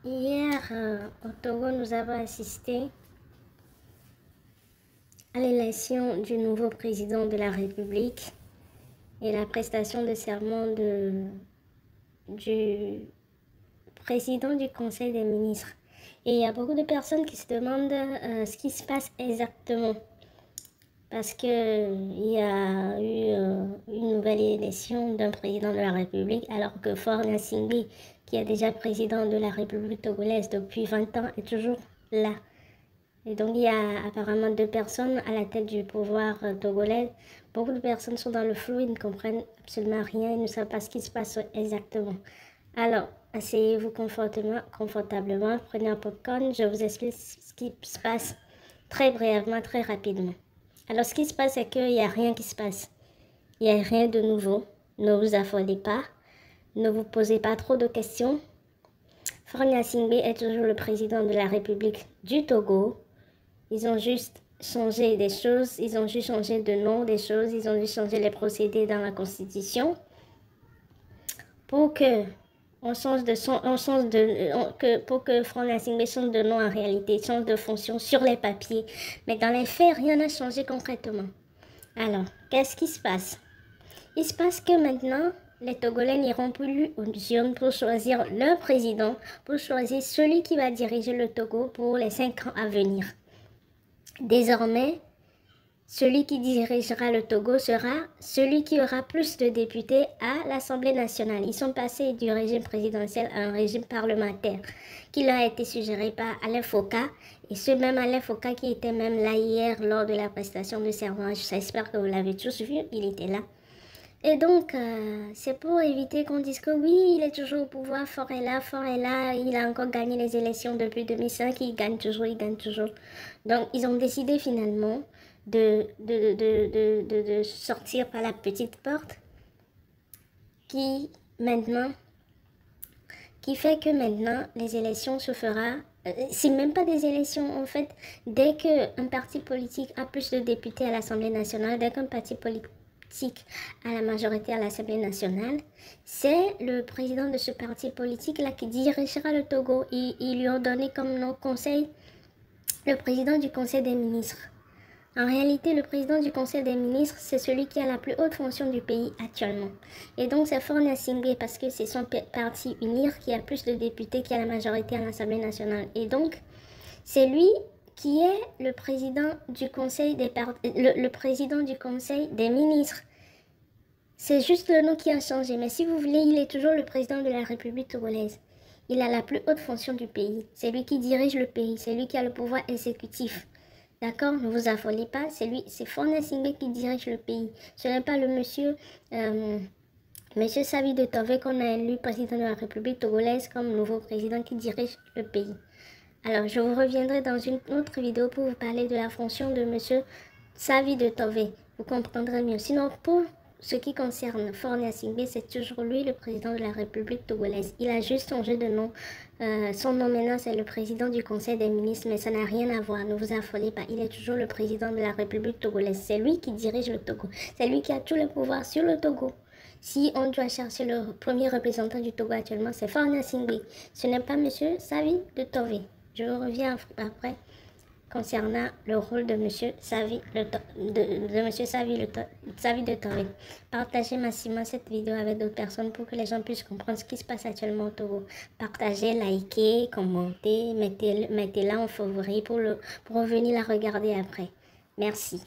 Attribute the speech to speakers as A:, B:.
A: Hier, au Togo, nous avons assisté à l'élection du nouveau président de la République et la prestation de serment du président du Conseil des ministres. Et il y a beaucoup de personnes qui se demandent ce qui se passe exactement. Parce qu'il y a eu une nouvelle élection d'un président de la République, alors que Faure Gnassingbé, qui est déjà président de la République togolaise depuis 20 ans, est toujours là. Et donc il y a apparemment 2 personnes à la tête du pouvoir togolais. Beaucoup de personnes sont dans le flou, ils ne comprennent absolument rien, ils ne savent pas ce qui se passe exactement. Alors, asseyez-vous confortablement, prenez un popcorn, je vous explique ce qui se passe très brièvement, très rapidement. Alors, ce qui se passe, c'est qu'il n'y a rien qui se passe. Il n'y a rien de nouveau. Ne vous affolez pas. Ne vous posez pas trop de questions. Faure Gnassingbé est toujours le président de la République du Togo. Ils ont juste changé des choses. Ils ont juste changé de nom des choses. Ils ont juste changé les procédés dans la Constitution pour que pour que Faure Gnassingbé change de nom en réalité, change de fonction sur les papiers. Mais dans les faits, rien n'a changé concrètement. Alors, qu'est-ce qui se passe? Il se passe que maintenant, les Togolais n'iront plus aux urnes pour choisir leur président, pour choisir celui qui va diriger le Togo pour les 5 ans à venir. Désormais, celui qui dirigera le Togo sera celui qui aura plus de députés à l'Assemblée nationale. Ils sont passés du régime présidentiel à un régime parlementaire qui leur a été suggéré par Alain Foka. Et ce même Alain Foka qui était même là hier lors de la prestation de serment. J'espère que vous l'avez tous vu, il était là. Et donc, c'est pour éviter qu'on dise que oui, il est toujours au pouvoir, Faure est là, il a encore gagné les élections depuis 2005, il gagne toujours. Donc, ils ont décidé finalement de sortir par la petite porte qui fait que maintenant, les élections se fera. C'est même pas des élections en fait. Dès qu'un parti politique a plus de députés à l'Assemblée nationale, dès qu'un parti politique à la majorité à l'Assemblée nationale, c'est le président de ce parti politique-là qui dirigera le Togo. Ils lui ont donné comme nom conseil le président du Conseil des ministres. En réalité, le président du Conseil des ministres, c'est celui qui a la plus haute fonction du pays actuellement. Et donc, c'est Faure Gnassingbé parce que c'est son parti UNIR qui a plus de députés qui a la majorité à l'Assemblée nationale. Et donc, c'est lui qui est le président du Conseil le président du Conseil des ministres. C'est juste le nom qui a changé, mais si vous voulez, il est toujours le président de la République togolaise. Il a la plus haute fonction du pays. C'est lui qui dirige le pays, c'est lui qui a le pouvoir exécutif. D'accord? Ne vous affolez pas, c'est Faure Gnassingbé qui dirige le pays. Ce n'est pas le monsieur Savi de Tove qu'on a élu président de la République togolaise comme nouveau président qui dirige le pays. Alors, je vous reviendrai dans une autre vidéo pour vous parler de la fonction de monsieur Savi de Tove. Vous comprendrez mieux. Sinon, pour ce qui concerne Faure Gnassingbé, c'est toujours lui le président de la République togolaise. Il a juste changé de nom. Son nom maintenant, c'est le président du Conseil des ministres, mais ça n'a rien à voir. Ne vous affolez pas. Il est toujours le président de la République togolaise. C'est lui qui dirige le Togo. C'est lui qui a tout le pouvoir sur le Togo. Si on doit chercher le premier représentant du Togo actuellement, c'est Faure Gnassingbé. Ce n'est pas monsieur Savi de Tove. Je reviens après concernant le rôle de monsieur Savi de Tove. Partagez massivement cette vidéo avec d'autres personnes pour que les gens puissent comprendre ce qui se passe actuellement au Togo. Partagez, likez, commentez, mettez-la en favori pour revenir la regarder après. Merci.